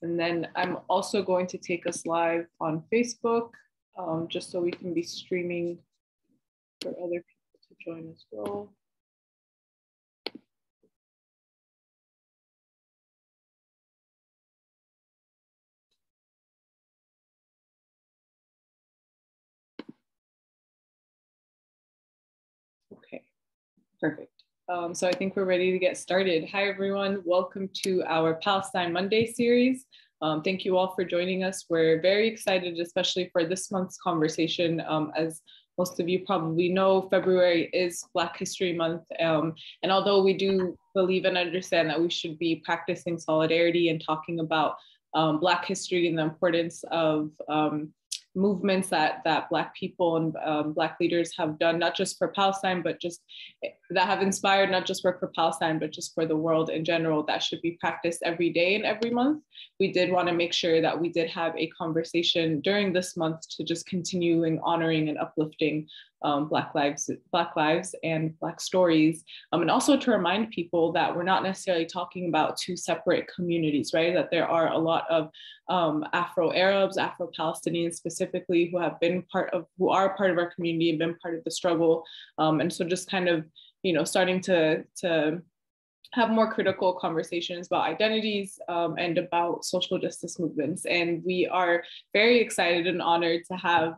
And then I'm also going to take us live on Facebook, just so we can be streaming for other people to join as well. Okay, perfect. So I think we're ready to get started. Hi, everyone. Welcome to our Palestine Monday series. Thank you all for joining us. We're very excited, especially for this month's conversation. As most of you probably know, February is Black History Month. And although we do believe and understand that we should be practicing solidarity and talking about Black history and the importance of movements that Black people and Black leaders have done, not just for Palestine, but just that have inspired not just work for Palestine, but just for the world in general, that should be practiced every day and every month. We did want to make sure that we did have a conversation during this month to just continuing honoring and uplifting Black lives and Black stories. And also to remind people that we're not necessarily talking about two separate communities, right? That there are a lot of Afro-Arabs, Afro-Palestinians specifically, who are part of our community and been part of the struggle. And so just kind of, starting to have more critical conversations about identities and about social justice movements. And we are very excited and honored to have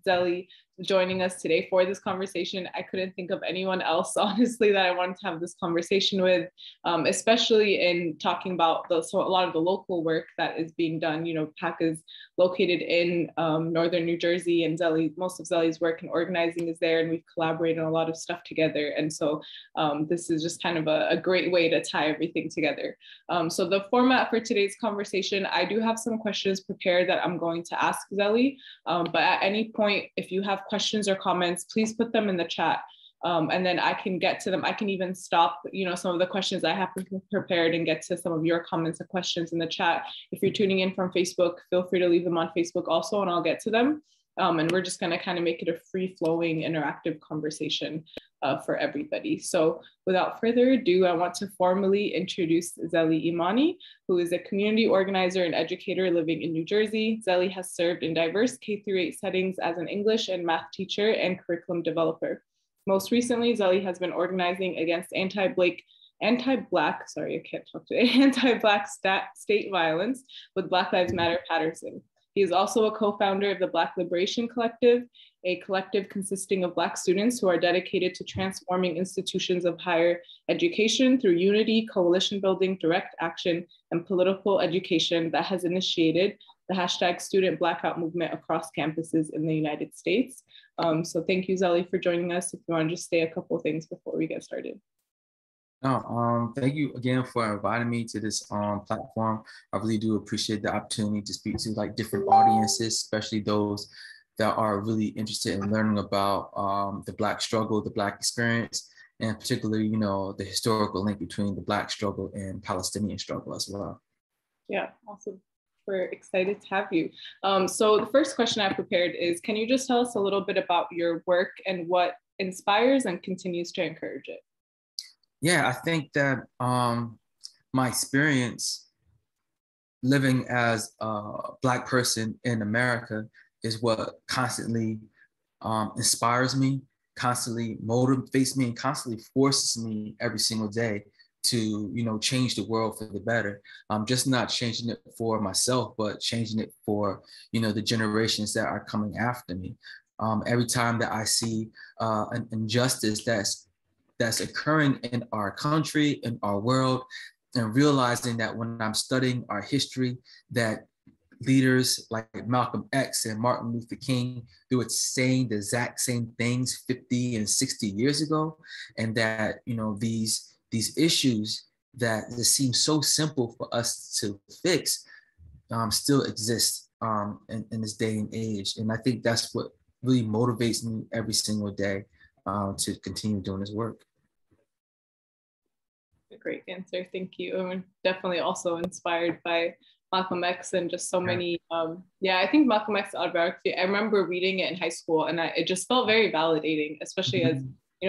Zeli joining us today for this conversation. I couldn't think of anyone else, honestly, that I wanted to have this conversation with, especially in talking about a lot of the local work that is being done. PAC is located in northern New Jersey, and most of Zeli's work and organizing is there, and we've collaborated on a lot of stuff together. And so this is just kind of a great way to tie everything together. So the format for today's conversation, I do have some questions prepared that I'm going to ask Zeli, but at any point, if you have questions or comments, please put them in the chat. And then I can get to them. I can even stop, some of the questions I have prepared and get to some of your comments and questions in the chat. If you're tuning in from Facebook, feel free to leave them on Facebook also, and I'll get to them. And we're just going to kind of make it a free-flowing, interactive conversation for everybody. So without further ado, I want to formally introduce Zeli Imani, who is a community organizer and educator living in New Jersey. Zeli has served in diverse K-8 settings as an English and math teacher and curriculum developer. Most recently, Zeli has been organizing against anti-Black state violence with Black Lives Matter Patterson. He is also a co-founder of the Black Liberation Collective, a collective consisting of Black students who are dedicated to transforming institutions of higher education through unity, coalition building, direct action, and political education that has initiated the hashtag Student Blackout movement across campuses in the United States. So thank you, Zeli, for joining us. If you want to just say a couple of things before we get started. No, thank you again for inviting me to this platform. I really do appreciate the opportunity to speak to different audiences, especially those that are really interested in learning about the Black struggle, the Black experience, and particularly, the historical link between the Black struggle and Palestinian struggle as well. Yeah, awesome. We're excited to have you. So the first question I prepared is, can you just tell us a little bit about your work and what inspires and continues to encourage it? Yeah, I think that my experience living as a Black person in America is what constantly inspires me, constantly motivates me, and constantly forces me every single day to, change the world for the better. Just not changing it for myself, but changing it for, the generations that are coming after me. Every time that I see an injustice that's occurring in our country, in our world, and realizing that when I'm studying our history, that leaders like Malcolm X and Martin Luther King, they were saying the exact same things 50 and 60 years ago, and that, these issues that seem so simple for us to fix still exist in this day and age. And I think that's what really motivates me every single day to continue doing this work. A great answer, thank you. I'm definitely also inspired by Malcolm X and just so many, I think Malcolm X Autobiography, I remember reading it in high school, and it just felt very validating, especially as,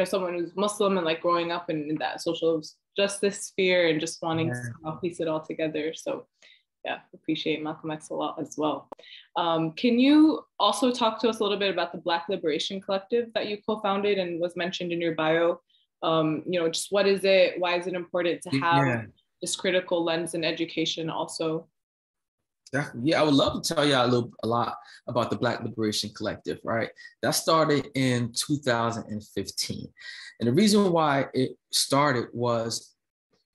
someone who's Muslim and growing up in that social justice sphere and just wanting to piece it all together. So Yeah, appreciate Malcolm X a lot as well. Can you also talk to us a little bit about the Black Liberation Collective that you co-founded and was mentioned in your bio? Just what is it? Why is it important to have this critical lens in education also? Definitely. Yeah, I would love to tell you a lot about the Black Liberation Collective, right? That started in 2015. And the reason why it started was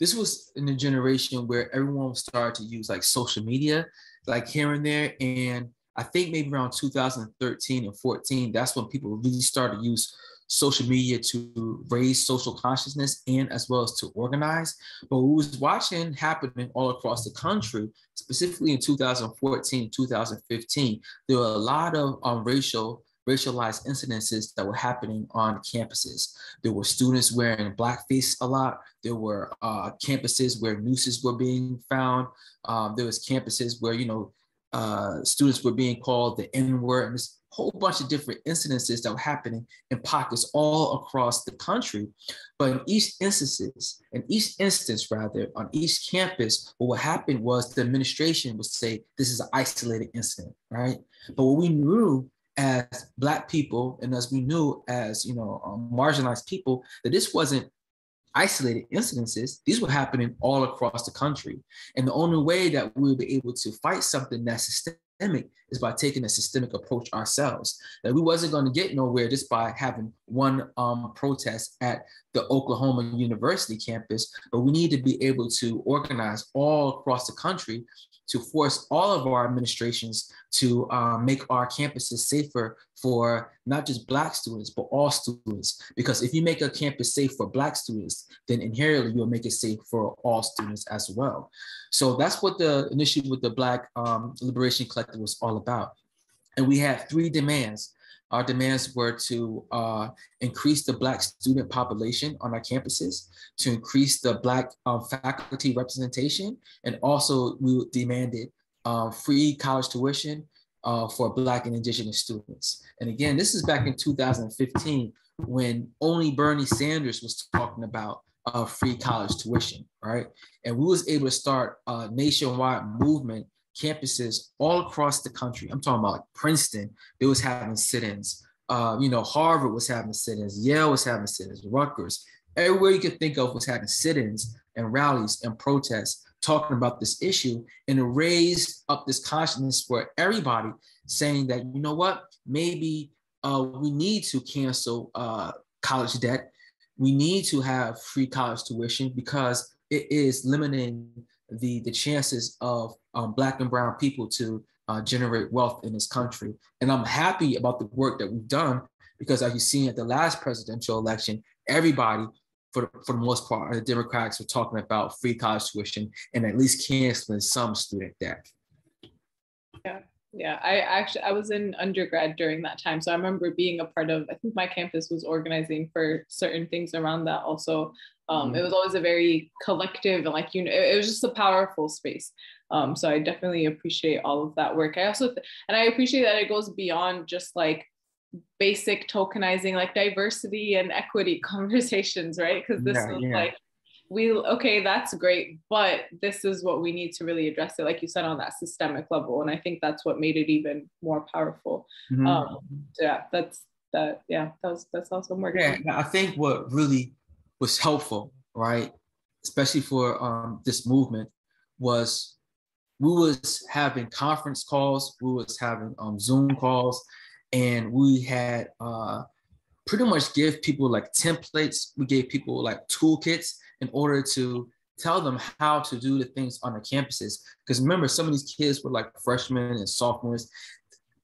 this was in a generation where everyone started to use like social media, like here and there. And I think maybe around 2013 and 14, that's when people really started to use social media to raise social consciousness and as well as to organize. But what we was watching happening all across the country, specifically in 2014, 2015, there were a lot of racialized incidences that were happening on campuses. There were students wearing blackface a lot. There were campuses where nooses were being found. There was campuses where, students were being called the N-word, and this whole bunch of different incidences that were happening in pockets all across the country. But in each instance, on each campus, what happened was the administration would say, this is an isolated incident, right? But what we knew as Black people, and as we knew as, marginalized people, that this wasn't isolated incidences. These were happening all across the country. And the only way that we would be able to fight something that's systemic is by taking a systemic approach ourselves. That we wasn't going to get nowhere just by having one protest at the Oklahoma University campus, but we need to be able to organize all across the country to force all of our administrations to make our campuses safer for not just Black students, but all students. Because if you make a campus safe for Black students, then inherently you'll make it safe for all students as well. So that's what the initiative with the Black Liberation Collective was all about. And we had 3 demands. Our demands were to increase the Black student population on our campuses, to increase the Black faculty representation, and also we demanded free college tuition for Black and Indigenous students. And again, this is back in 2015 when only Bernie Sanders was talking about free college tuition, right? And we was able to start a nationwide movement. Campuses all across the country. I'm talking about like Princeton, they was having sit-ins. Harvard was having sit-ins. Yale was having sit-ins. Rutgers, everywhere you could think of was having sit-ins and rallies and protests talking about this issue, and it raised up this consciousness for everybody, saying that, you know what, maybe we need to cancel college debt. We need to have free college tuition because it is limiting the chances of Black and brown people to generate wealth in this country. And I'm happy about the work that we've done because, as you've seen at the last presidential election, everybody, for the most part, the Democrats were talking about free college tuition and at least canceling some student debt. Yeah. I was in undergrad during that time. So I remember being a part of, I think my campus was organizing for certain things around that also. It was always a very collective and it was just a powerful space. So I definitely appreciate all of that work. I also, and I appreciate that it goes beyond just like basic tokenizing, like diversity and equity conversations, right? Because this was like, okay, that's great, but this is what we need to really address it, like you said, on that systemic level. And I think that's what made it even more powerful. That's awesome work. Yeah, I think what really was helpful, right, especially for this movement, was we was having conference calls, we was having Zoom calls, and we had pretty much give people like templates. We gave people like toolkits in order to tell them how to do the things on the campuses. Because remember, some of these kids were like freshmen and sophomores.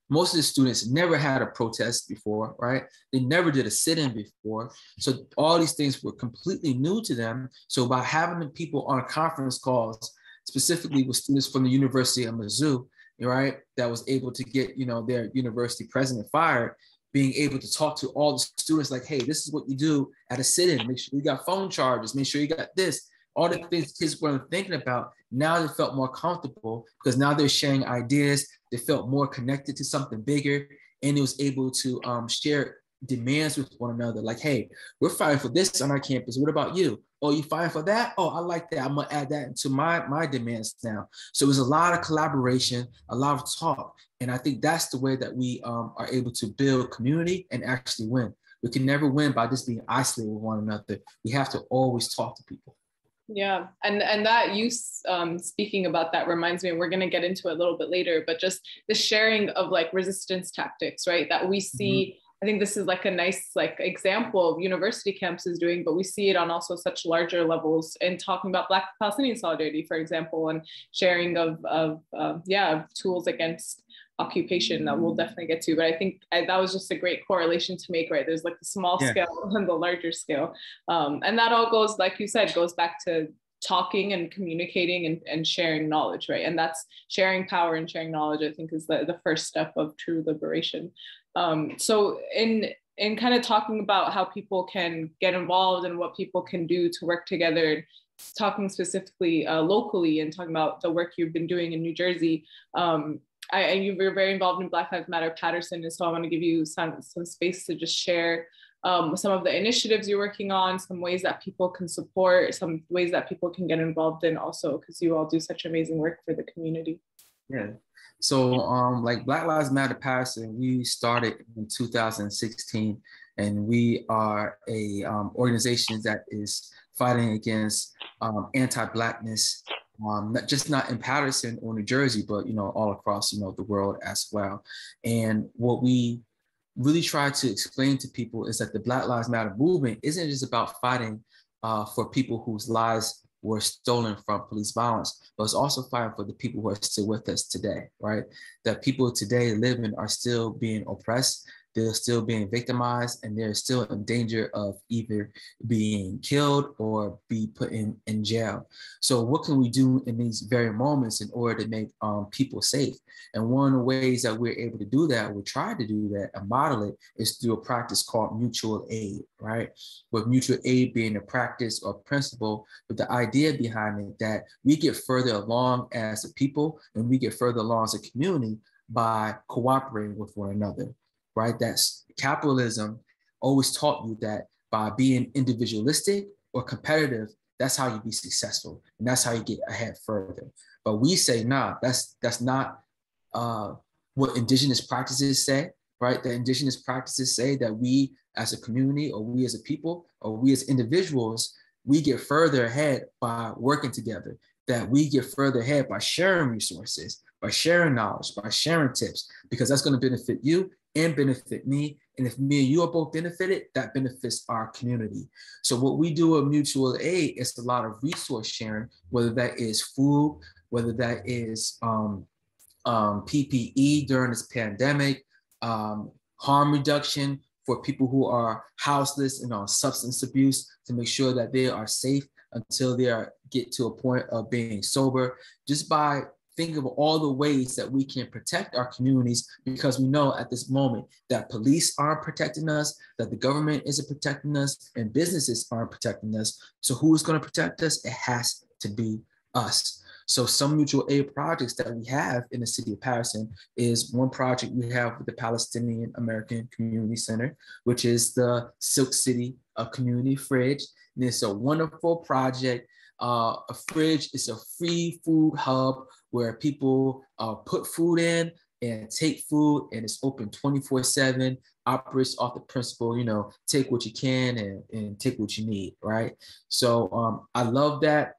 Most of the students never had a protest before, right? They never did a sit-in before. So all these things were completely new to them. So by having the people on conference calls, specifically with students from the University of Mizzou, right, that was able to get, their university president fired, being able to talk to all the students like, hey, this is what you do at a sit-in. Make sure you got phone chargers, make sure you got this. All the things kids weren't thinking about, now they felt more comfortable because now they're sharing ideas. They felt more connected to something bigger, and it was able to share demands with one another. Like, hey, we're fighting for this on our campus. What about you? Oh, you fighting for that? Oh, I like that. I'm gonna add that into my demands now. So there's a lot of collaboration, a lot of talk. And I think that's the way that we are able to build community and actually win. We can never win by just being isolated with one another. We have to always talk to people. Yeah, and that you speaking about that reminds me, and we're going to get into it a little bit later, but just the sharing of like resistance tactics, right? That we see, I think this is like a nice like example of university campuses doing, but we see it on also such larger levels in talking about Black Palestinian solidarity, for example, and sharing of tools against occupation that we'll definitely get to. But I think that was just a great correlation to make, right? There's like the small scale and the larger scale. And that all goes, like you said, goes back to talking and communicating and sharing knowledge, right? And that's sharing power and sharing knowledge, I think, is the first step of true liberation. So in kind of talking about how people can get involved and what people can do to work together, talking specifically locally and talking about the work you've been doing in New Jersey, you were very involved in Black Lives Matter Patterson, and so I want to give you some space to just share some of the initiatives you're working on, some ways that people can support, some ways that people can get involved in also, because you all do such amazing work for the community. Yeah. So like Black Lives Matter Patterson, we started in 2016, and we are a organization that is fighting against anti-Blackness, not in Patterson or New Jersey, but all across the world as well. And what we really try to explain to people is that the Black Lives Matter movement isn't just about fighting for people whose lives were stolen from police violence, but it's also fighting for the people who are still with us today, right? That people today living are still being oppressed, they're still being victimized, and they're still in danger of either being killed or be put in jail. So what can we do in these very moments in order to make people safe? And one of the ways that we're able to do that, we try to do that and model it, is through a practice called mutual aid, right? With mutual aid being a practice or principle, but the idea behind it that we get further along as a people and we get further along as a community by cooperating with one another. Right? That's capitalism always taught you that by being individualistic or competitive, that's how you be successful. And that's how you get ahead further. But we say, nah, that's not what indigenous practices say, right? The indigenous practices say that we as a community, or we as a people, or we as individuals, we get further ahead by working together, that we get further ahead by sharing resources, by sharing knowledge, by sharing tips, because that's going to benefit you and benefit me. And if me and you are both benefited, that benefits our community. So what we do with mutual aid is a lot of resource sharing, whether that is food, whether that is PPE during this pandemic, harm reduction for people who are houseless and on substance abuse, to make sure that they are safe until they get to a point of being sober, just by think of all the ways that we can protect our communities, because we know at this moment that police aren't protecting us, that the government isn't protecting us, and businesses aren't protecting us. So who is going to protect us? It has to be us. So some mutual aid projects that we have in the city of Patterson is one project we have with the Palestinian American Community Center, which is the Silk City Community Fridge. And it's a wonderful project. A fridge is a free food hub where people put food in and take food, and it's open 24/7, operates off the principle, take what you can and take what you need, right? So I love that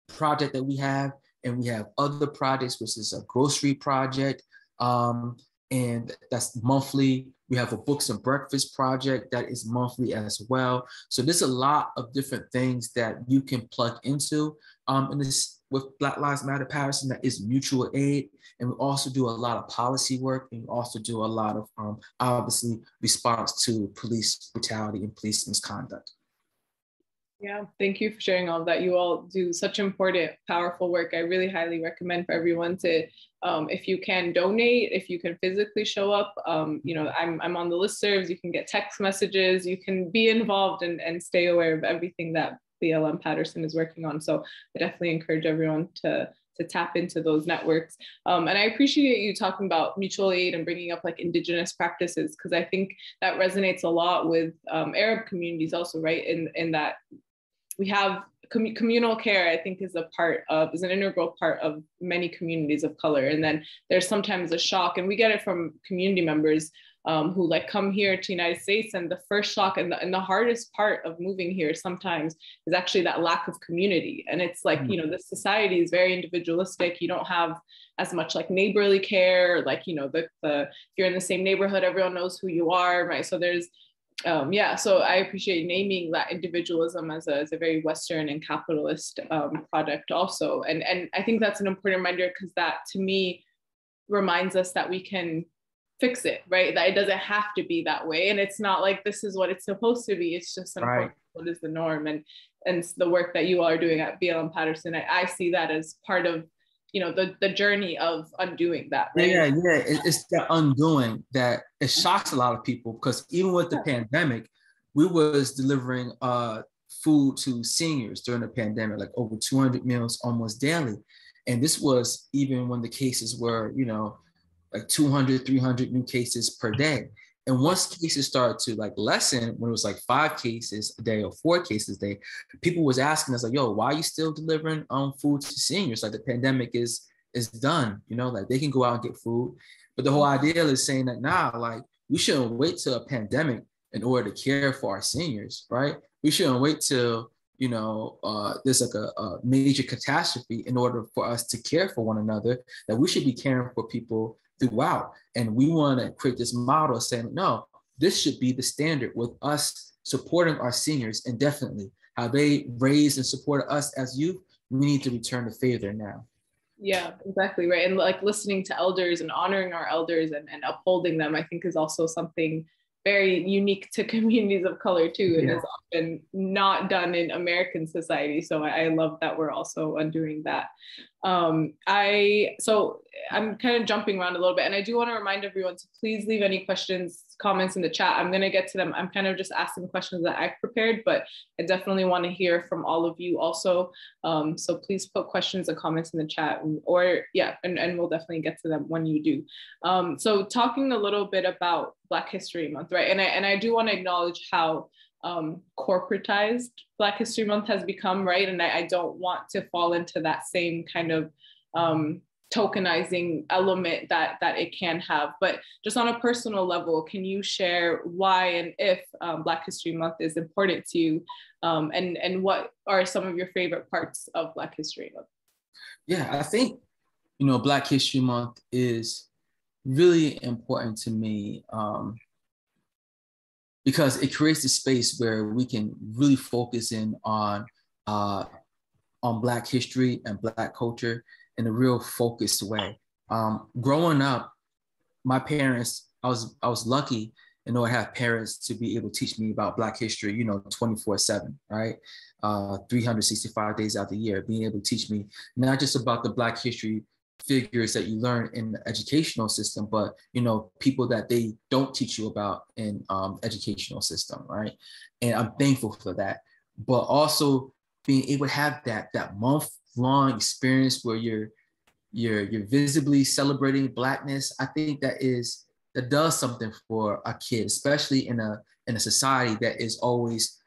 project that we have, and we have other projects, which is a grocery project, and that's monthly. We have a books and breakfast project that is monthly as well. So there's a lot of different things that you can plug into in this with Black Lives Matter Patterson that is mutual aid. And we also do a lot of policy work, and we also do a lot of obviously response to police brutality and police misconduct. Yeah, thank you for sharing all of that. You all do such important, powerful work. I really highly recommend for everyone to, if you can donate, if you can physically show up, I'm on the listservs, you can get text messages, you can be involved and stay aware of everything that BLM Patterson is working on. So I definitely encourage everyone to tap into those networks. And I appreciate you talking about mutual aid and bringing up like indigenous practices, because I think that resonates a lot with Arab communities also, right? In that we have communal care, I think, is an integral part of many communities of color. And then there's sometimes a shock, and we get it from community members who like come here to the United States, and the first shock and the hardest part of moving here sometimes is actually that lack of community. And it's like, you know, this society is very individualistic. You don't have as much like neighborly care, like, you know, if you're in the same neighborhood, everyone knows who you are, right? So there's so I appreciate naming that individualism as a very Western and capitalist product also. And I think that's an important reminder, because that to me reminds us that we can fix it, right? That it doesn't have to be that way. And it's not like this is what it's supposed to be. It's just what is the norm, and the work that you all are doing at BLM Patterson, I see that as part of, you know, the journey of undoing that, right? Yeah. It's the undoing that it shocks a lot of people, because even with the pandemic, we was delivering food to seniors during the pandemic, like over 200 meals almost daily. And this was even when the cases were, you know, like 200, 300 new cases per day. And once cases started to like lessen, when it was like 5 cases a day or 4 cases a day, people was asking us like, yo, why are you still delivering food to seniors? Like the pandemic is done, you know, like they can go out and get food. But the whole idea is saying that like we shouldn't wait till a pandemic in order to care for our seniors, right? We shouldn't wait till, you know, there's like a major catastrophe in order for us to care for one another, that we should be caring for people throughout. And we want to create this model saying, no, this should be the standard with us supporting our seniors indefinitely. How they raised and supported us as youth, we need to return the favor now. Yeah, exactly, right. And like listening to elders and honoring our elders and upholding them, I think is also something very unique to communities of color too, and is often not done in American society. So I love that we're also undoing that. So I'm kind of jumping around a little bit, and I do want to remind everyone to please leave any questions, comments in the chat. I'm going to get to them. I'm kind of just asking questions that I've prepared, but I definitely want to hear from all of you also. So please put questions and comments in the chat, and we'll definitely get to them when you do. So talking a little bit about Black History Month, right? And I do want to acknowledge how corporatized Black History Month has become, right? And I don't want to fall into that same kind of tokenizing element that it can have. But just on a personal level, can you share why and if Black History Month is important to you, and what are some of your favorite parts of Black History Month? Yeah, I think, you know, Black History Month is really important to me because it creates a space where we can really focus in on Black history and Black culture in a real focused way. Growing up, my parents, I was lucky, you know, I have parents to be able to teach me about Black history, you know, 24/7, right? 365 days out of the year, being able to teach me not just about the Black history figures that you learn in the educational system, but, you know, people that they don't teach you about in educational system, right? And I'm thankful for that. But also being able to have that month-long experience where you're visibly celebrating Blackness, I think that does something for a kid, especially in a society that is always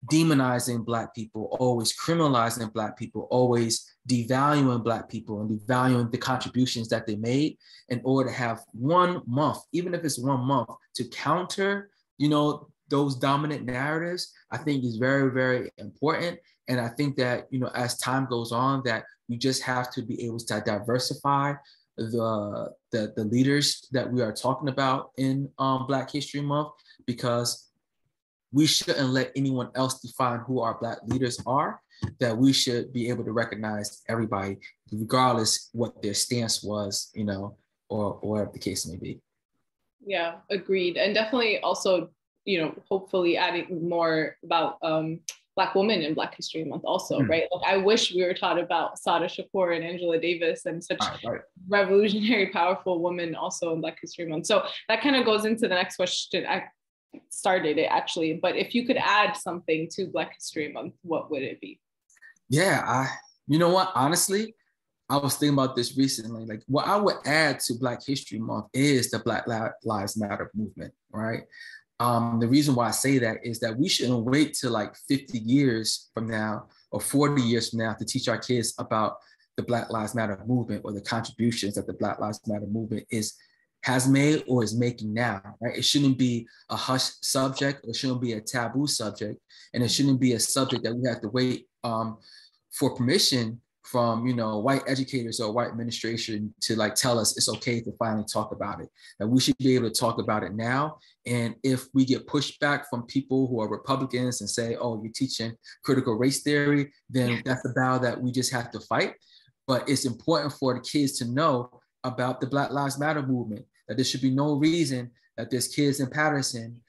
demonizing Black people, always criminalizing Black people, always devaluing Black people and devaluing the contributions that they made, in order to have 1 month, even if it's 1 month, to counter, you know, those dominant narratives, I think is very, very important. And I think that, you know, as time goes on, that we just have to be able to diversify the leaders that we are talking about in Black History Month, because we shouldn't let anyone else define who our Black leaders are, that we should be able to recognize everybody, regardless what their stance was, you know, or whatever the case may be. Yeah, agreed. And definitely also, you know, hopefully adding more about Black women in Black History Month also, right? Like I wish we were taught about Sada Shakur and Angela Davis and such revolutionary, powerful women also in Black History Month. So that kind of goes into the next question. I started it actually, but if you could add something to Black History Month, what would it be? Yeah, you know what, honestly, I was thinking about this recently. Like what I would add to Black History Month is the Black Lives Matter movement, right? The reason why I say that is that we shouldn't wait till like 50 years from now or 40 years from now to teach our kids about the Black Lives Matter movement or the contributions that the Black Lives Matter movement has made or is making now, right? It shouldn't be a hush subject, or it shouldn't be a taboo subject, and it shouldn't be a subject that we have to wait for permission from, you know, white educators or white administration to like tell us it's okay to finally talk about it. That we should be able to talk about it now. And if we get pushback from people who are Republicans and say, oh, you're teaching critical race theory, then that's the battle that we just have to fight. But it's important for the kids to know about the Black Lives Matter movement, that there should be no reason that there's kids in Patterson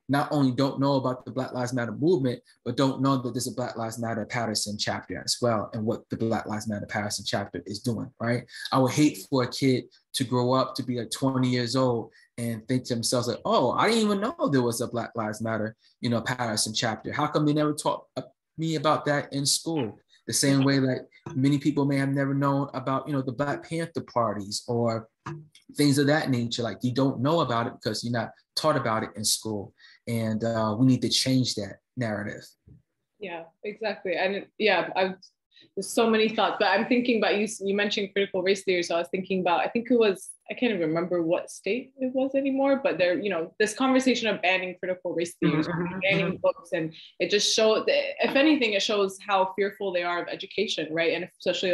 not only don't know about the Black Lives Matter movement, but don't know that there's a Black Lives Matter Patterson chapter as well, and what the Black Lives Matter Patterson chapter is doing, right? I would hate for a kid to grow up to be like 20 years old and think to themselves like, oh, I didn't even know there was a Black Lives Matter, you know, Patterson chapter. How come they never taught me about that in school? The same way like many people may have never known about, you know, the Black Panther parties or things of that nature. Like you don't know about it because you're not taught about it in school. And we need to change that narrative. Yeah, exactly. And yeah, there's so many thoughts, but I'm thinking about you mentioned critical race theory. So I was thinking about, I think it was, I can't even remember what state it was anymore, but there, you know, this conversation of banning critical race theories, banning books, and it just showed that, if anything, it shows how fearful they are of education, right? And especially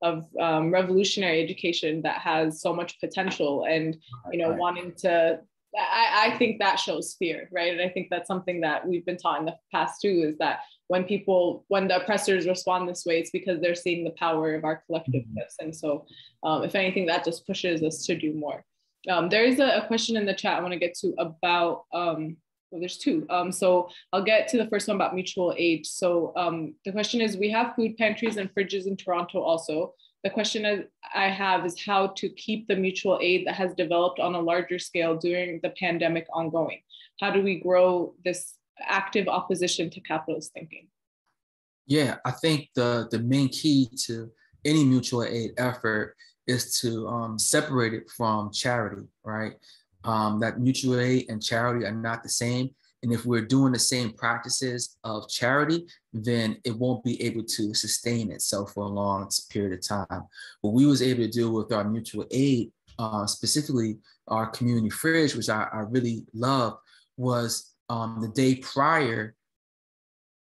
of revolutionary education that has so much potential, and, you know, wanting to, I think that shows fear, right? And I think that's something that we've been taught in the past too, is that when the oppressors respond this way, it's because they're seeing the power of our collectiveness. And so if anything, that just pushes us to do more. There is a question in the chat I want to get to about, well, there's two. So I'll get to the first one about mutual aid. So the question is, we have food pantries and fridges in Toronto also. The question I have is how to keep the mutual aid that has developed on a larger scale during the pandemic ongoing. How do we grow this active opposition to capitalist thinking? Yeah, I think the main key to any mutual aid effort is to separate it from charity, right? That mutual aid and charity are not the same. And if we're doing the same practices of charity, then it won't be able to sustain itself for a long period of time. What we was able to do with our mutual aid, specifically our community fridge, which I really love, was the day prior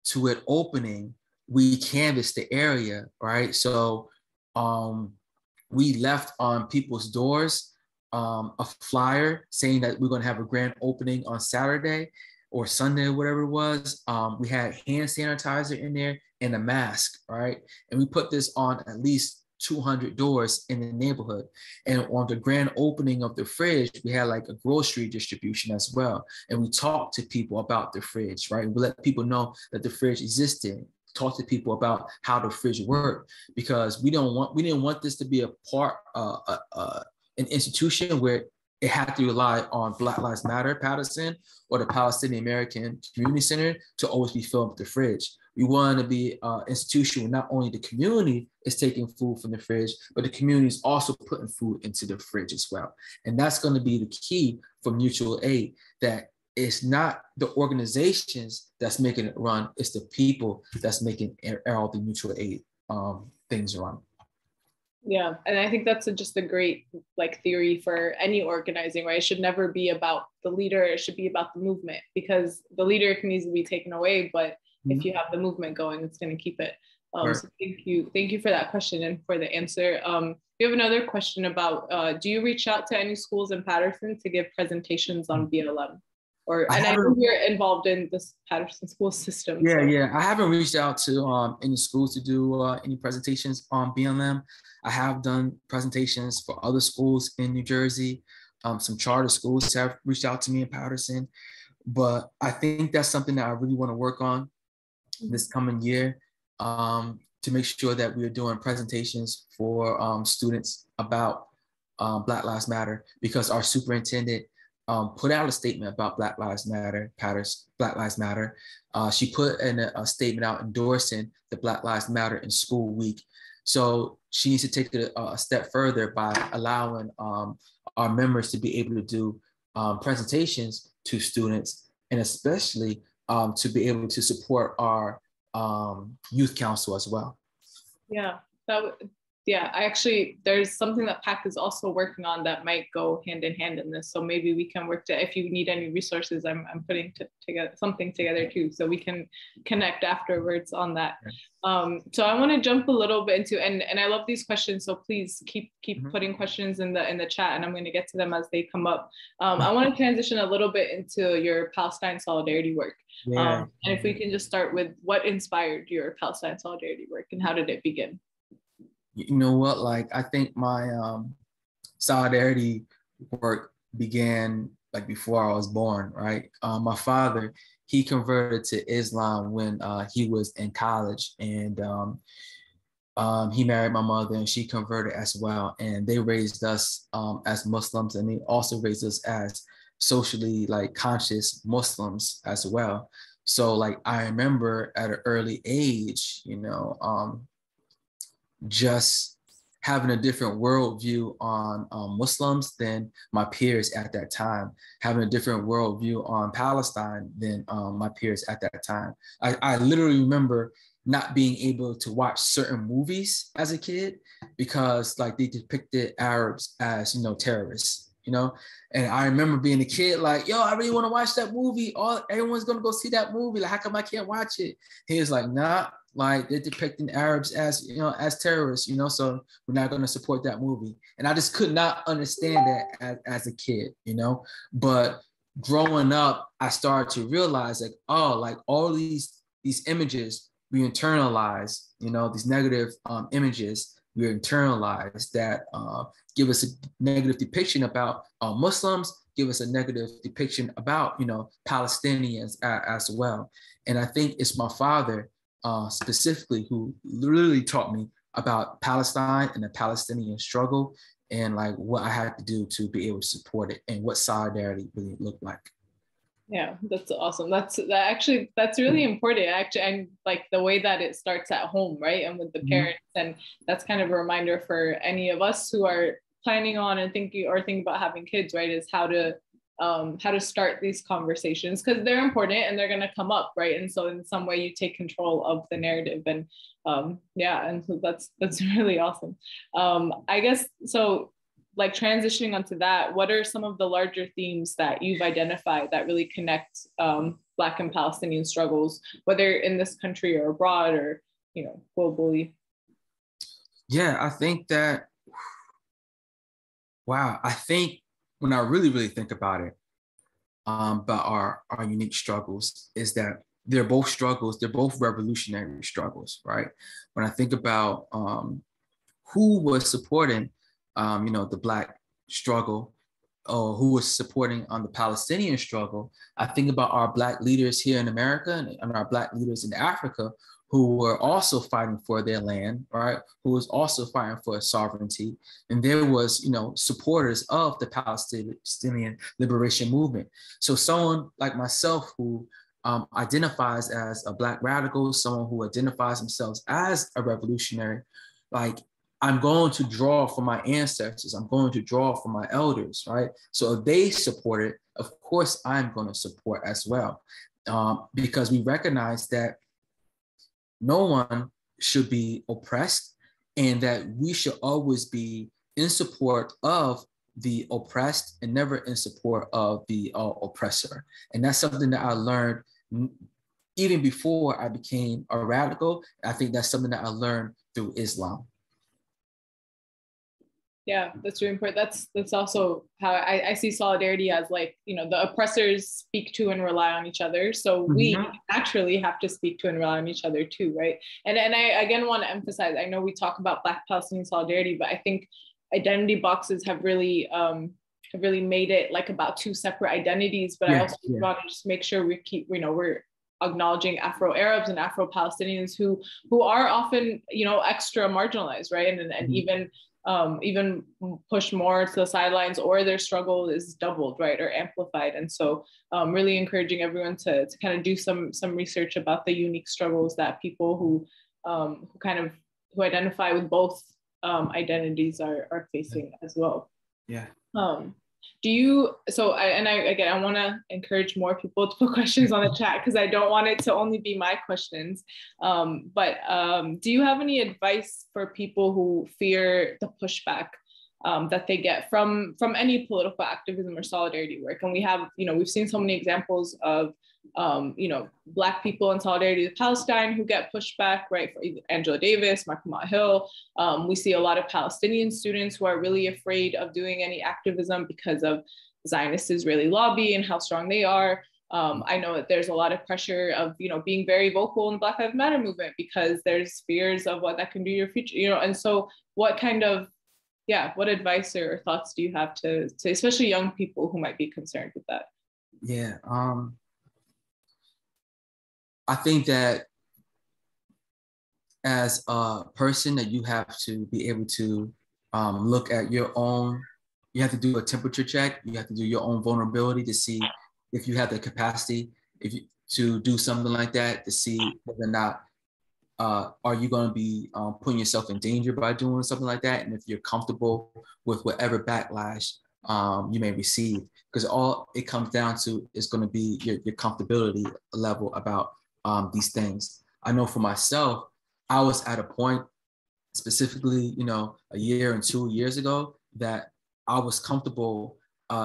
to it opening, we canvassed the area, right? So we left on people's doors a flyer saying that we're going to have a grand opening on Saturday or Sunday, or whatever it was. We had hand sanitizer in there and a mask, right? And we put this on at least 200 doors in the neighborhood. And on the grand opening of the fridge, we had like a grocery distribution as well. And we talked to people about the fridge, right? We let people know that the fridge existed. Talk to people about how the fridge worked, because we didn't want this to be a part, an institution where it had to rely on Black Lives Matter Patterson or the Palestinian American Community Center to always be filling up the fridge. We want to be an institution where not only the community is taking food from the fridge, but the community is also putting food into the fridge as well. And that's going to be the key for mutual aid, that it's not the organizations that's making it run, it's the people that's making all the mutual aid things run. Yeah, and I think that's just a great like theory for any organizing, right? It should never be about the leader, it should be about the movement, because the leader can easily be taken away, but if you have the movement going, it's going to keep it. Right. So thank you for that question and for the answer. We have another question about, do you reach out to any schools in Patterson to give presentations on BLM? And I know you're involved in this Patterson school system. Yeah, yeah. I haven't reached out to any schools to do any presentations on BLM. I have done presentations for other schools in New Jersey. Some charter schools have reached out to me in Patterson. But I think that's something that I really want to work on this coming year, to make sure that we are doing presentations for students about Black Lives Matter, because our superintendent put out a statement about Black Lives Matter, Black Lives Matter. She put in a statement out endorsing the Black Lives Matter in School Week. So she needs to take it a step further by allowing our members to be able to do presentations to students, and especially to be able to support our youth council as well. Yeah, yeah, I actually, there's something that PAC is also working on that might go hand in hand in this. So maybe we can work to, if you need any resources, I'm putting together something together too, so we can connect afterwards on that. So I want to jump a little bit into, and I love these questions, so please keep putting questions in the chat, and I'm going to get to them as they come up. I want to transition a little bit into your Palestine solidarity work. And if we can just start with what inspired your Palestine solidarity work and how did it begin? You know what, like I think my solidarity work began like before I was born, right? My father, he converted to Islam when he was in college, and he married my mother and she converted as well. And they raised us as Muslims, and they also raised us as socially like conscious Muslims as well. So like I remember at an early age, you know, just having a different worldview on Muslims than my peers at that time, having a different worldview on Palestine than my peers at that time. I literally remember not being able to watch certain movies as a kid because like they depicted Arabs as, you know, terrorists, you know? And I remember being a kid like, yo, I really want to watch that movie. Everyone's going to go see that movie. Like, how come I can't watch it? He was like, nah, like they're depicting Arabs as, you know, as terrorists, you know, so we're not going to support that movie. And I just could not understand that as a kid, you know, but growing up, I started to realize like, oh, like all these images we internalize, you know, these negative images we internalize that give us a negative depiction about Muslims, give us a negative depiction about, you know, Palestinians as well. And I think it's my father specifically who literally taught me about Palestine and the Palestinian struggle and like what I had to do to be able to support it and what solidarity really looked like. Yeah, that's awesome. That's really important actually, and like the way that it starts at home, right? And with the parents, and that's kind of a reminder for any of us who are planning on and thinking about having kids, right? Is how to start these conversations, because they're important and they're going to come up, right? And so in some way you take control of the narrative, and yeah, and so that's really awesome. I guess so. Like transitioning onto that, what are some of the larger themes that you've identified that really connect Black and Palestinian struggles, whether in this country or abroad or, you know, globally? Yeah, I think that, wow, I think when I really think about it, about our unique struggles, is that they're both struggles, they're both revolutionary struggles, right? When I think about who was supporting you know, the Black struggle, or who was supporting on the Palestinian struggle, I think about our Black leaders here in America and our Black leaders in Africa who were also fighting for their land, right? Who was also fighting for sovereignty. And there was, you know, supporters of the Palestinian liberation movement. So someone like myself who identifies as a Black radical, someone who identifies themselves as a revolutionary, like I'm going to draw from my ancestors. I'm going to draw from my elders, right? So if they support it, of course, I'm going to support as well, because we recognize that no one should be oppressed and that we should always be in support of the oppressed and never in support of the oppressor. And that's something that I learned even before I became a radical. I think that's something that I learned through Islam. Yeah, that's really important. That's also how I see solidarity as, like, you know, the oppressors speak to and rely on each other. So we naturally have to speak to and rely on each other too, right? And I again want to emphasize, I know we talk about Black Palestinian solidarity, but I think identity boxes have really made it like about two separate identities. But I also want to just make sure we keep, you know, we're acknowledging Afro-Arabs and Afro-Palestinians who are often, you know, extra marginalized, right? And even pushed more to the sidelines, or their struggle is doubled, right, or amplified. And so really encouraging everyone to kind of do some research about the unique struggles that people who identify with both identities are facing as well. Yeah. Do you, so I want to encourage more people to put questions on the chat because I don't want it to only be my questions. Do you have any advice for people who fear the pushback that they get from any political activism or solidarity work? And we have, we've seen so many examples of, Black people in solidarity with Palestine who get pushback, right? For Angela Davis, Mark Hill. We see a lot of Palestinian students who are really afraid of doing any activism because of Zionist Israeli lobby and how strong they are. I know that there's a lot of pressure of, being very vocal in the Black Lives Matter movement because there's fears of what that can do to your future, and so what advice or thoughts do you have to especially young people who might be concerned with that? Yeah, I think that as a person that you have to be able to look at your own, you have to do a temperature check. You have to do your own vulnerability to see if you have the capacity to do something like that, to see whether or not are you going to be putting yourself in danger by doing something like that, and if you're comfortable with whatever backlash you may receive, because all it comes down to is going to be your comfortability level about these things. I know for myself, I was at a point specifically, a year and 2 years ago, that I was comfortable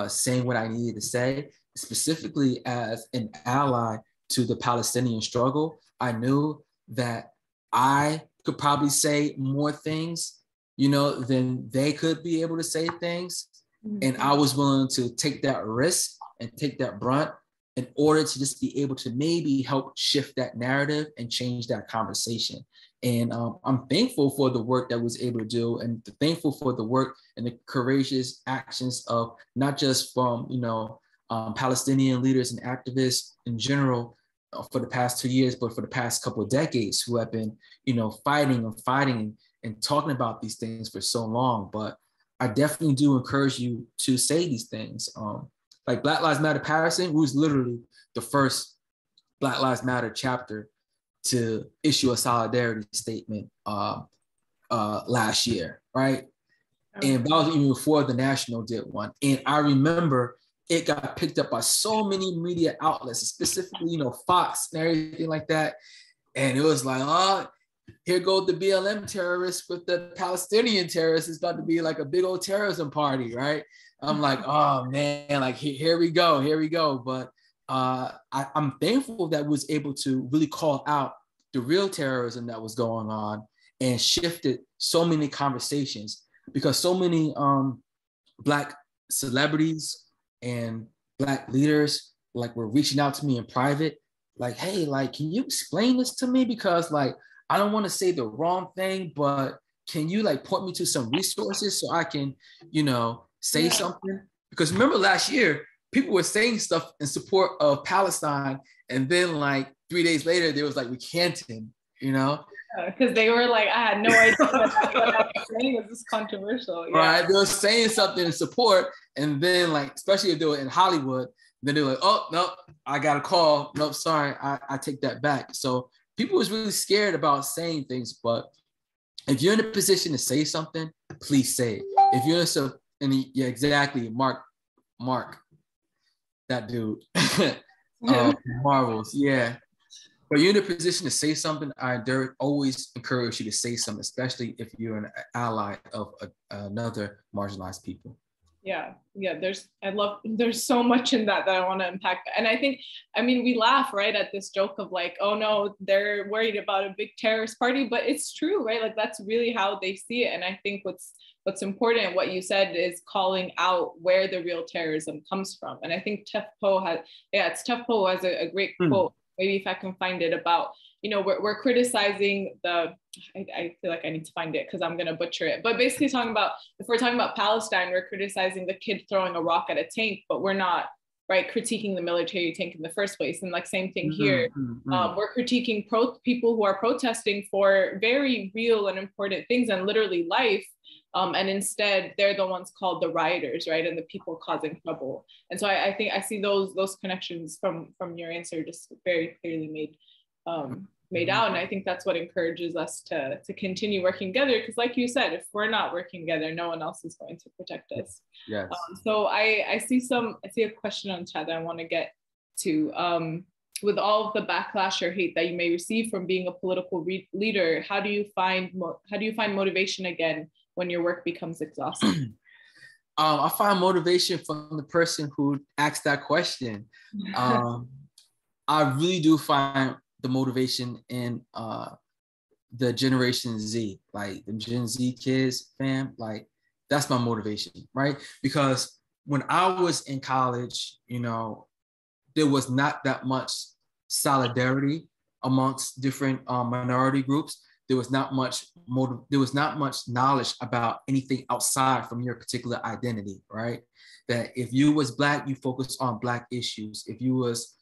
saying what I needed to say, specifically as an ally to the Palestinian struggle. I knew that I could probably say more things, than they could be able to say things. Mm-hmm. And I was willing to take that risk and take that brunt in order to just be able to maybe help shift that narrative and change that conversation. And I'm thankful for the work that I was able to do, and thankful for the work and the courageous actions of not just from, Palestinian leaders and activists in general for the past 2 years, but for the past couple of decades who have been, fighting and talking about these things for so long. But I definitely do encourage you to say these things. Like Black Lives Matter Patterson, who was literally the first Black Lives Matter chapter to issue a solidarity statement last year, right? Okay. And that was even before the National did one. And I remember it got picked up by so many media outlets, specifically, Fox and everything like that. And it was like, oh, here goes the BLM terrorists with the Palestinian terrorists. It's about to be like a big old terrorism party, right? I'm like, oh man, like here we go. But I'm thankful that we was able to really call out the real terrorism that was going on and shifted so many conversations, because so many Black celebrities and Black leaders were reaching out to me in private, like, hey, can you explain this to me? Because I don't want to say the wrong thing, but can you point me to some resources so I can, say something? Because remember last year, people were saying stuff in support of Palestine, and then 3 days later, they was recanting, Because they were I had no idea what I was saying was this controversial. Yeah. Right, they were saying something in support, and then especially if they were in Hollywood, then they were like, oh, no, I got a call. Nope, sorry, I take that back. So people was really scared about saying things, but if you're in a position to say something, please say it. If you're yeah, exactly, Mark, that dude, Marvels, yeah. But you're in a position to say something, I always encourage you to say something, especially if you're an ally of another marginalized people. Yeah, there's so much in that I want to unpack. And we laugh, right, at this joke of oh no, they're worried about a big terrorist party, but it's true, right? That's really how they see it. And I think what's important, what you said, is calling out where the real terrorism comes from. And I think Tef Poe has a great quote, maybe if I can find it, about, we're criticizing I feel like I need to find it because I'm going to butcher it. But basically if we're talking about Palestine, we're criticizing the kid throwing a rock at a tank, but we're not, right, critiquing the military tank in the first place. And same thing here. We're critiquing people who are protesting for very real and important things and literally life. And instead, they're the ones called the rioters, right? And the people causing trouble. And so I think I see those connections from your answer just very clearly made. made out. And I think that's what encourages us to continue working together. Because like you said, if we're not working together, no one else is going to protect us. Yes. So I see a question on chat that I want to get to. With all of the backlash or hate that you may receive from being a political leader, how do you find motivation again when your work becomes exhausting? I find motivation from the person who asked that question. I really do find the motivation in the Generation Z, like the Gen Z kids, fam. Like that's my motivation, right? Because when I was in college, you know, there was not that much solidarity amongst different minority groups. There was not much knowledge about anything outside from your particular identity, right? That if you was Black, you focus on Black issues. If you was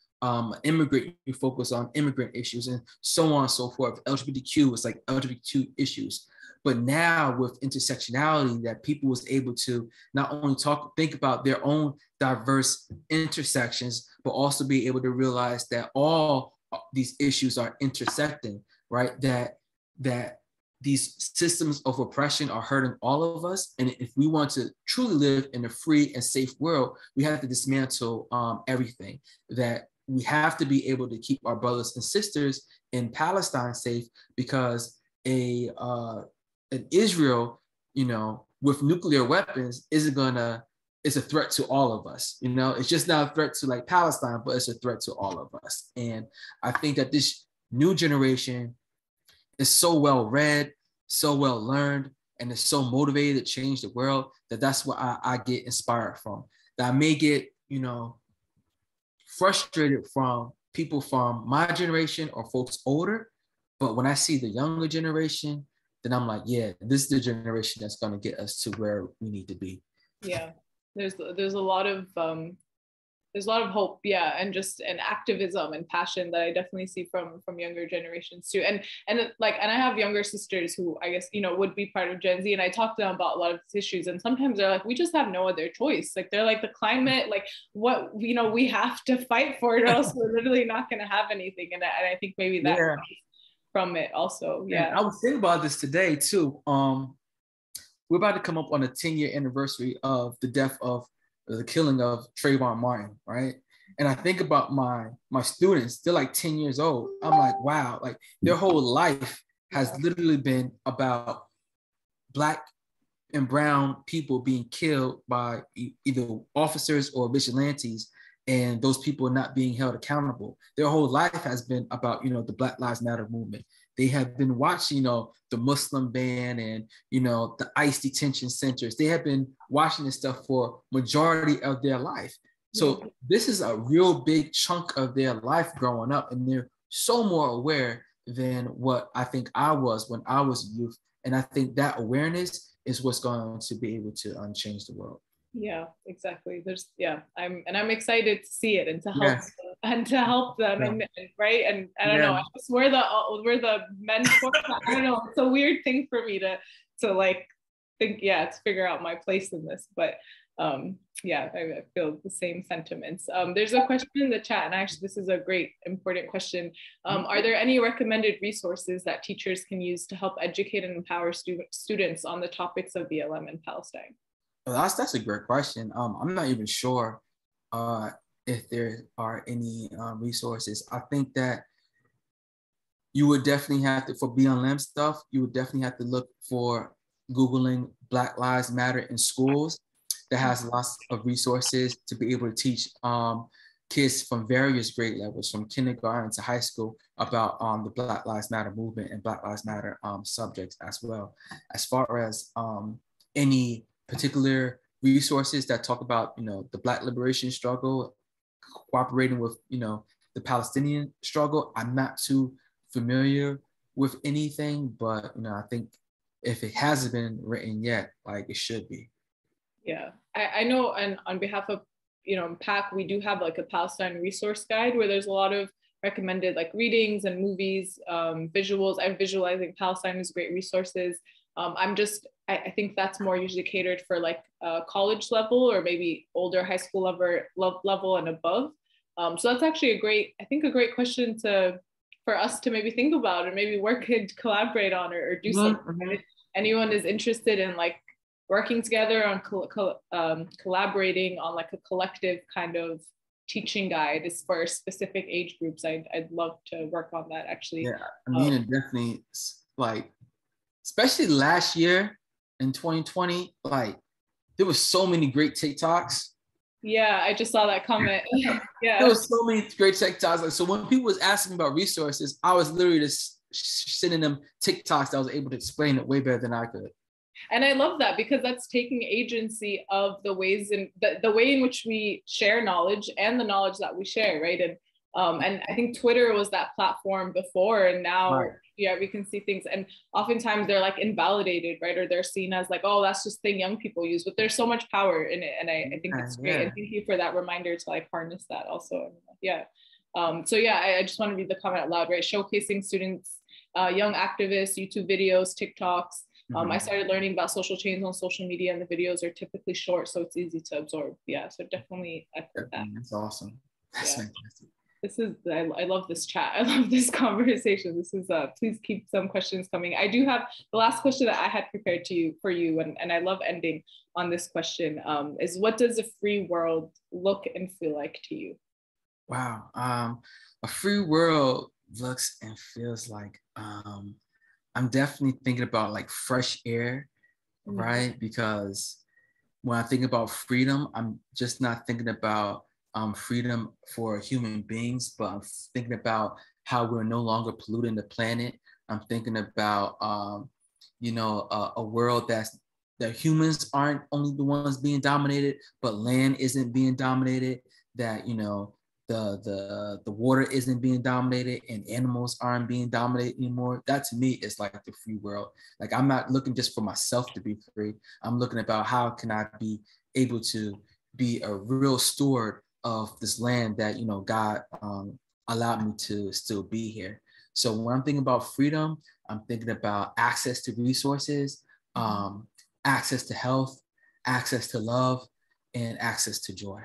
immigrant, you focus on immigrant issues, and so on and so forth. LGBTQ was like LGBTQ issues. But now with intersectionality, that people was able to not only think about their own diverse intersections, but also be able to realize that all these issues are intersecting, right? That these systems of oppression are hurting all of us. And if we want to truly live in a free and safe world, we have to dismantle everything. That we have to be able to keep our brothers and sisters in Palestine safe, because an Israel, you know, with nuclear weapons is a threat to all of us. You know, it's just not a threat to like Palestine, but it's a threat to all of us. And I think that this new generation is so well read, so well learned, and is so motivated to change the world, that's what I get inspired from. That I may get, you know, frustrated from people from my generation or folks older, but when I see the younger generation, then I'm like, yeah, this is the generation that's going to get us to where we need to be. Yeah, there's a lot of hope, yeah, and activism and passion that I definitely see from younger generations too. And I have younger sisters who I guess, you know, would be part of Gen Z, and I talk to them about a lot of these issues, and sometimes they're like, we just have no other choice. Like they're like, the climate, like what, you know, we have to fight for it, or else we're literally not going to have anything. And I think maybe that comes from it also. Yeah, and I was thinking about this today too. We're about to come up on a 10-year anniversary of the killing of Trayvon Martin, right? And I think about my students, they're like 10 years old. I'm like, wow, like their whole life has literally been about Black and brown people being killed by either officers or vigilantes, and those people not being held accountable. Their whole life has been about, you know, the Black Lives Matter movement. They have been watching, you know, the Muslim ban and, you know, the ICE detention centers. They have been watching this stuff for majority of their life. So this is a real big chunk of their life growing up, and they're so more aware than what I think I was when I was a youth. And I think that awareness is what's going to be able to change the world. Yeah, exactly. I'm excited to see it and to help them. And right. And I don't know, we're the mentor. I don't know. It's a weird thing for me to like think, to figure out my place in this. But I feel the same sentiments. There's a question in the chat, and actually this is a great important question. Are there any recommended resources that teachers can use to help educate and empower students on the topics of BLM in Palestine? Well, that's a great question. I'm not even sure if there are any resources. I think that you would definitely have to, for BLM stuff, you would definitely have to look for Googling Black Lives Matter in schools. That has lots of resources to be able to teach kids from various grade levels, from kindergarten to high school, about the Black Lives Matter movement and Black Lives Matter subjects as well. As far as any particular resources that talk about, you know, the Black liberation struggle, cooperating with, you know, the Palestinian struggle, I'm not too familiar with anything, but, you know, I think if it hasn't been written yet, like it should be. Yeah, I know, and on behalf of, you know, PAC, we do have like a Palestine resource guide where there's a lot of recommended like readings and movies, visuals. I'm visualizing Palestine as great resources. I think that's more usually catered for like college level or maybe older high school level and above. So that's actually a great question to for us to maybe think about and maybe work and collaborate on or do something. Mm-hmm. If anyone is interested in like working together on collaborating on like a collective kind of teaching guide is for specific age groups, I'd love to work on that actually. Yeah, Amina, definitely, like, especially last year in 2020, like there was so many great TikToks. Yeah, I just saw that comment. Yeah. There was so many great TikToks. Like, so when people was asking me about resources, I was literally just sending them TikToks that I was able to explain it way better than I could. And I love that because that's taking agency of the ways in the way in which we share knowledge and the knowledge that we share, right? And I think Twitter was that platform before, and now Right. yeah, we can see things, and oftentimes they're like invalidated, right? Or they're seen as like, oh, that's just thing young people use, but there's so much power in it, and I think it's great. And thank you for that reminder to like harness that also. Yeah. So yeah, I just want to read the comment out loud, right? Showcasing students, young activists, YouTube videos, TikToks. I started learning about social change on social media, and the videos are typically short, so it's easy to absorb. Yeah, so definitely echo that. That's awesome. That's fantastic. This is, I love this chat. I love this conversation. This is, please keep some questions coming. I do have the last question that I had prepared for you, and I love ending on this question, is what does a free world look and feel like to you? Wow. A free world looks and feels like, I'm definitely thinking about like fresh air, right? Because when I think about freedom, I'm just not thinking about freedom for human beings, but I'm thinking about how we're no longer polluting the planet. I'm thinking about, a world that humans aren't only the ones being dominated, but land isn't being dominated, that, the water isn't being dominated and animals aren't being dominated anymore. That to me is like the free world. Like, I'm not looking just for myself to be free. I'm looking about how can I be able to be a real steward of this land that, God allowed me to still be here. So when I'm thinking about freedom, I'm thinking about access to resources, access to health, access to love, and access to joy.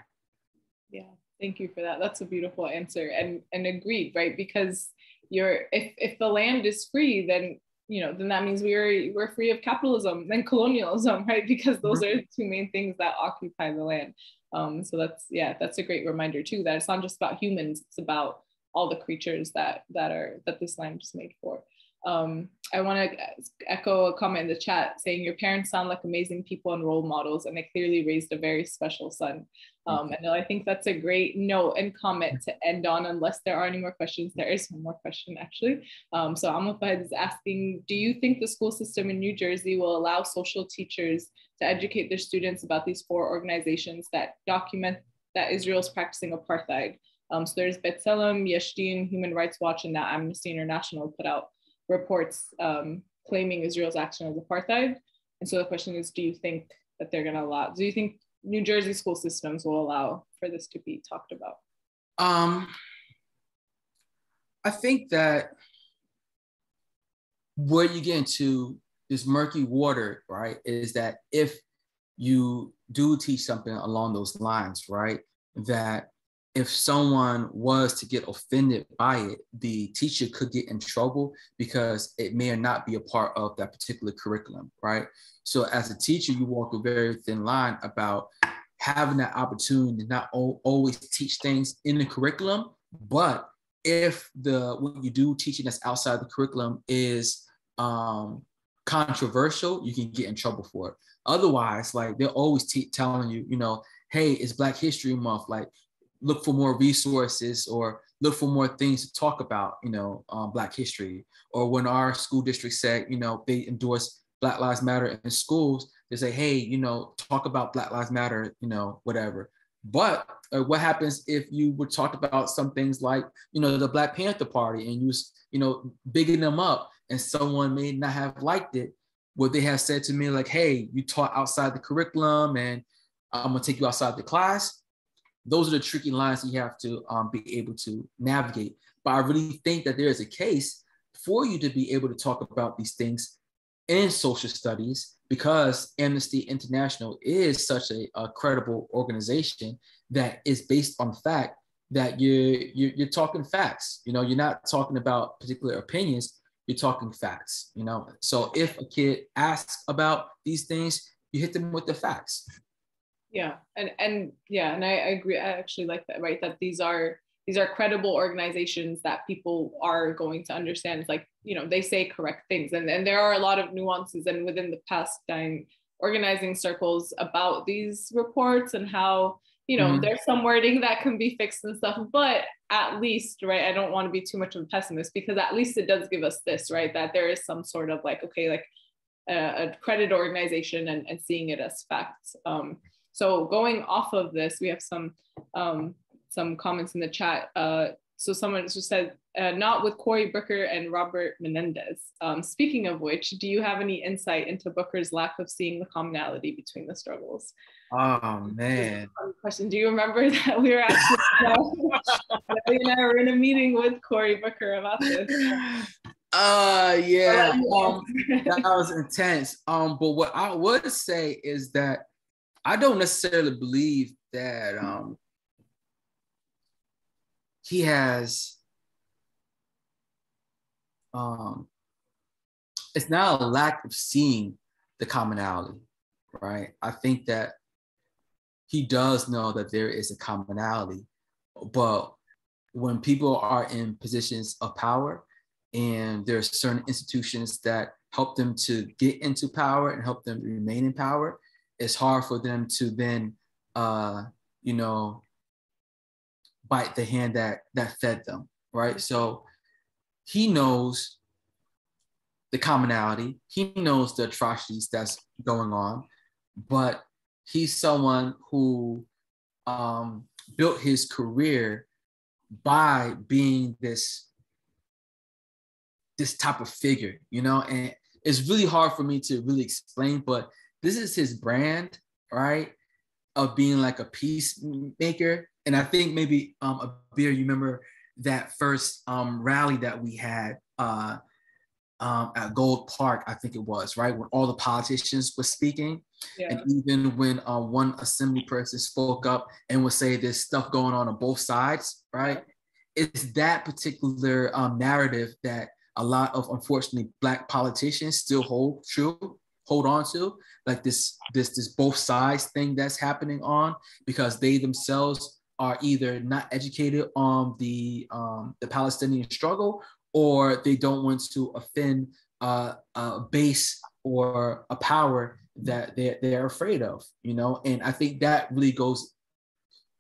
Yeah. Thank you for that. That's a beautiful answer, and agreed, right? Because if the land is free, then then that means we're free of capitalism and colonialism, right? Because those are the two main things that occupy the land. So that's a great reminder too, that it's not just about humans; it's about all the creatures that this land is made for. I want to echo a comment in the chat saying your parents sound like amazing people and role models, and they clearly raised a very special son. And I think that's a great note and comment to end on, unless there are any more questions. There is one more question actually. So Ahmad is asking, do you think the school system in New Jersey will allow social teachers to educate their students about these 4 organizations that document that Israel is practicing apartheid? So there's B'Tselem, Yeshdin, Human Rights Watch, and now Amnesty International put out reports claiming Israel's action as apartheid. And so the question is, do you think that they're going to allow, do you think New Jersey school systems will allow for this to be talked about? I think that where you get into this murky water, right, is that if you do teach something along those lines, right, that if someone was to get offended by it, the teacher could get in trouble because it may or not be a part of that particular curriculum, right? So as a teacher, you walk a very thin line about having that opportunity to not always teach things in the curriculum, but if what you do teaching that's outside the curriculum is controversial, you can get in trouble for it. Otherwise, like, they're always telling you, hey, it's Black History Month, like, look for more resources or look for more things to talk about, Black history. Or when our school district said, they endorse Black Lives Matter in schools, they say, hey, talk about Black Lives Matter, whatever. But what happens if you would talk about some things like, the Black Panther Party, and you, bigging them up, and someone may not have liked it? What they have said to me, like, hey, you taught outside the curriculum and I'm gonna take you outside the class. Those are the tricky lines that you have to be able to navigate. But I really think that there is a case for you to be able to talk about these things in social studies, because Amnesty International is such a credible organization that is based on fact that you're talking facts. You know, you're not talking about particular opinions. You're talking facts. You know, so if a kid asks about these things, you hit them with the facts. Yeah, and yeah, and I agree. I actually like that, right? That these are credible organizations that people are going to understand. It's like, you know, they say correct things, and there are a lot of nuances and within the Palestine organizing circles about these reports and how, you know, Mm-hmm. there's some wording that can be fixed and stuff, but at least, right, I don't want to be too much of a pessimist, because at least it does give us this, right, that there is some sort of like, okay, like a credit organization, and seeing it as facts. So going off of this, we have some comments in the chat. So someone just said, not with Cory Booker and Robert Menendez. Speaking of which, do you have any insight into Booker's lack of seeing the commonality between the struggles? Oh man. Question. Do you remember that we were actually we and I were in a meeting with Cory Booker about this? Yeah. That was intense. But what I would say is that I don't necessarily believe that he has it's not a lack of seeing the commonality, right? I think that he does know that there is a commonality, but when people are in positions of power and there are certain institutions that help them to get into power and help them remain in power, it's hard for them to then, you know, bite the hand that fed them, right? So he knows the commonality, he knows the atrocities that's going on, but he's someone who built his career by being this type of figure, you know, and it's really hard for me to really explain, but this is his brand, right, of being like a peacemaker. And I think maybe Abir, you remember that first rally that we had at Gold Park, I think it was, right, when all the politicians were speaking. Yeah. And even when one assembly person spoke up and would say there's stuff going on both sides, right? It's that particular narrative that a lot of, unfortunately, Black politicians still hold on to, like this both sides thing that's happening on, because they themselves are either not educated on the Palestinian struggle, or they don't want to offend a base or a power that they're afraid of, you know. And I think that really goes,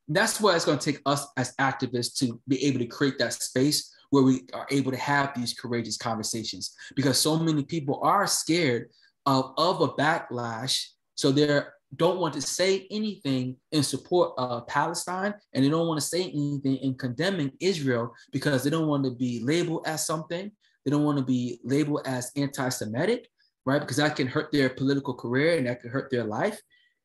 that's what it's going to take us as activists to be able to create that space where we are able to have these courageous conversations, because so many people are scared of a backlash. So they don't want to say anything in support of Palestine, and they don't want to say anything in condemning Israel, because they don't want to be labeled as something. They don't want to be labeled as anti-Semitic, right? Because that can hurt their political career and that can hurt their life.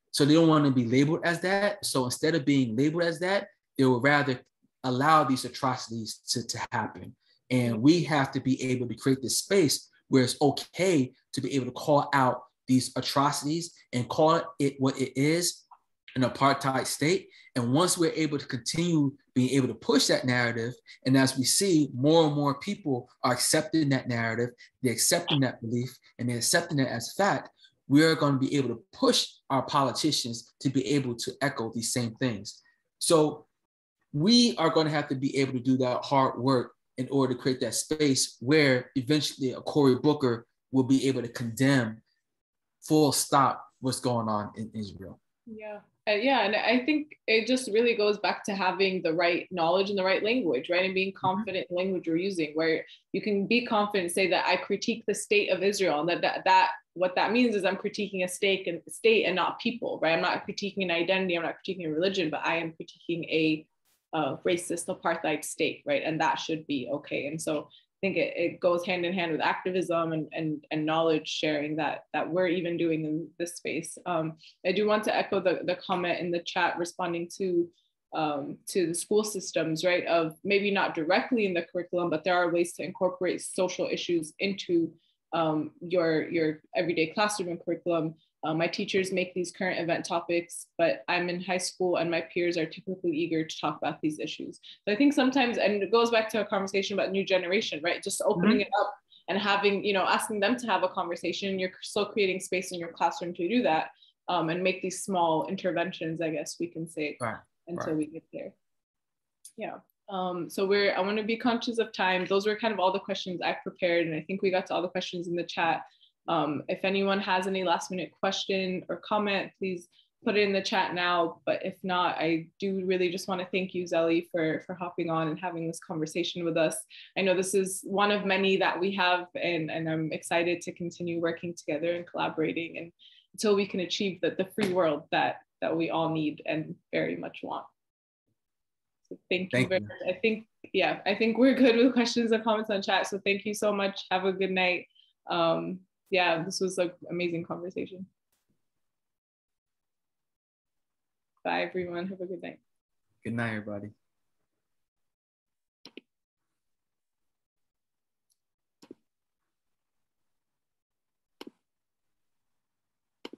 So they don't want to be labeled as that. So instead of being labeled as that, they would rather allow these atrocities to happen. And we have to be able to create this space where it's okay to be able to call out these atrocities and call it what it is, an apartheid state. And once we're able to continue being able to push that narrative, and as we see more and more people are accepting that narrative, they're accepting that belief, and they're accepting it as fact, we're going to be able to push our politicians to be able to echo these same things. So we are going to have to be able to do that hard work in order to create that space where eventually a Cory Booker will be able to condemn full stop what's going on in Israel. Yeah. Yeah, and I think it just really goes back to having the right knowledge and the right language, right? And being confident in language you're using, where you can be confident and say that I critique the state of Israel, and that what that means is I'm critiquing a state and not people, right? I'm not critiquing an identity, I'm not critiquing a religion, but I am critiquing a racist apartheid state, right? And that should be okay. And so I think it goes hand in hand with activism and knowledge sharing that we're even doing in this space. I do want to echo the comment in the chat responding to the school systems, right? Of maybe not directly in the curriculum, but there are ways to incorporate social issues into your everyday classroom and curriculum. My teachers make these current event topics, but I'm in high school and my peers are typically eager to talk about these issues. So I think sometimes, and it goes back to a conversation about new generation, right? Just opening it up and having, you know, asking them to have a conversation. You're still creating space in your classroom to do that, and make these small interventions, I guess we can say, until we get there. Yeah. So I want to be conscious of time. Those were kind of all the questions I prepared, and I think we got to all the questions in the chat. If anyone has any last minute question or comment, please put it in the chat now. But if not, I do really just want to thank you, Zelly, for hopping on and having this conversation with us. I know this is one of many that we have, and I'm excited to continue working together and collaborating, and until we can achieve the free world that we all need and very much want. So thank you very much. I think we're good with questions and comments on chat. So thank you so much. Have a good night. Yeah, this was an amazing conversation. Bye, everyone. Have a good night. Good night, everybody.